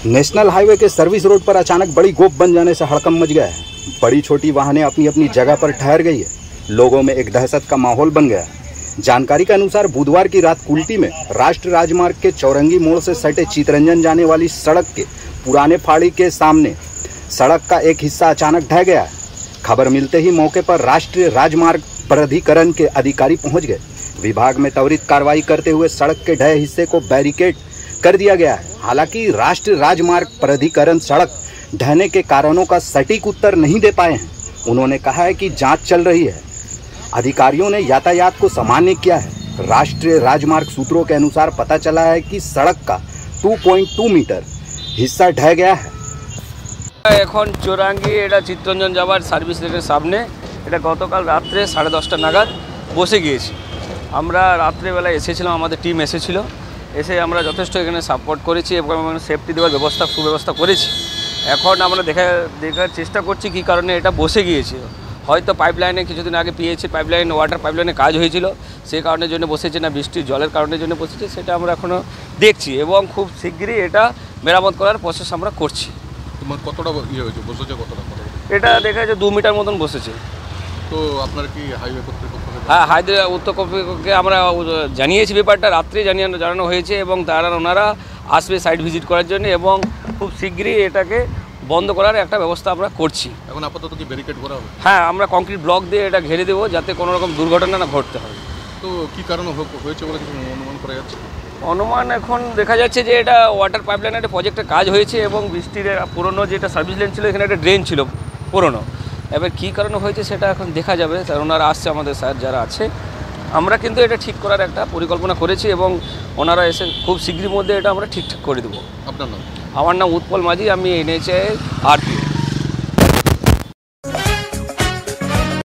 National highway के service road पर अचानक बड़ी गोप बन जाने से हड़कंप मच गया है। बड़ी छोटी वाहनें अपनी अपनी जगह पर ठहर गई है। लोगों में एक दहशत का माहौल बन गया है। जानकारी के अनुसार बुधवार की रात कुल्टी में राष्ट्रीय राजमार्ग के चौरंगी मोड़ से सटे चितरंजन जाने वाली सड़क के पुराने फाड़ी के सामने सड़क का एक हिस्सा अचानक ढह गया है। खबर मिलते ही मौके पर राष्ट्रीय राजमार्ग प्राधिकरण के अधिकारी पहुंच गए। विभाग में त्वरित कार्रवाई करते हुए सड़क के ढहे हिस्से को बैरिकेड कर दिया गया है। हालांकि राष्ट्रीय राजमार्ग प्राधिकरण सड़क ढहने के कारणों का सटीक उत्तर नहीं दे पाए हैं। उन्होंने कहा है कि जांच चल रही है। अधिकारियों ने यातायात को सामान्य किया है। राष्ट्रीय राजमार्ग सूत्रों के अनुसार पता चला है कि सड़क का 2.2 मीटर हिस्सा ढह गया है। এখন চৌরাঙ্গি এটা চিত্তরঞ্জন যাওয়ার সার্ভিস লেনের সামনে এটা গতকাল রাত্রে 10:30 নাগাদ বসে গিয়েছি। আমরা রাত্রেবেলা এসেছিলাম, আমাদের টিম এসেছিল, এসে আমরা যথেষ্ট এখানে সাপোর্ট করেছি এবং সেফটি দেওয়ার সুব্যবস্থা করেছি। এখন আমরা দেখার চেষ্টা করছি কী কারণে এটা বসে গিয়েছে। হয়তো পাইপলাইনে কিছুদিন আগে পিএইচি পাইপলাইন ওয়াটার পাইপলাইনে কাজ হয়েছিল, সেই কারণের জন্য বসেছে না বৃষ্টির জলের কারণের জন্য বসেছে সেটা আমরা এখনও দেখছি এবং খুব শীঘ্রই এটা মেরামত করার প্রসেস আমরা করছি। কতটা ইয়ে হয়েছে, বসেছে কতটা? এটা দেখা যাচ্ছে 2 মিটার মতন বসেছে। তো আপনার কি হাইওয়ে কর্তৃপক্ষ? হ্যাঁ, হাইওয়ে উত্তর কর্তৃপক্ষকে আমরা জানিয়েছি, ব্যাপারটা রাত্রে জানানো হয়েছে এবং ওনারা আসবে সাইট ভিজিট করার জন্য এবং খুব শীঘ্রই এটাকে বন্ধ করার একটা ব্যবস্থা আমরা করছি। এখন আপাতত কি ব্যারিকেড করা হবে? হ্যাঁ, আমরা কংক্রিট ব্লক দিয়ে এটা ঘিরে দেবো যাতে কোনো রকম দুর্ঘটনা না ঘটতে হয়। তো কী কারণে হয়েছে বলে কিছু অনুমান করা যাচ্ছে? অনুমান এখন দেখা যাচ্ছে যে এটা ওয়াটার পাইপলাইনের একটা প্রজেক্টের কাজ হয়েছে এবং বৃষ্টির পুরনো যেটা সার্ভিস লেন ছিল এখানে একটা ড্রেন ছিল পুরনো। এবার কী কারণে হয়েছে সেটা এখন দেখা যাবে। ওনারা আসছে, আমাদের স্যার যারা আছে, আমরা কিন্তু এটা ঠিক করার একটা পরিকল্পনা করেছি এবং ওনারা এসে খুব শীঘ্রই মধ্যে এটা আমরা ঠিকঠাক করে দেবো। আপনার নাম? আমার নাম উৎপল মাঝি, আমি NHAI RPO।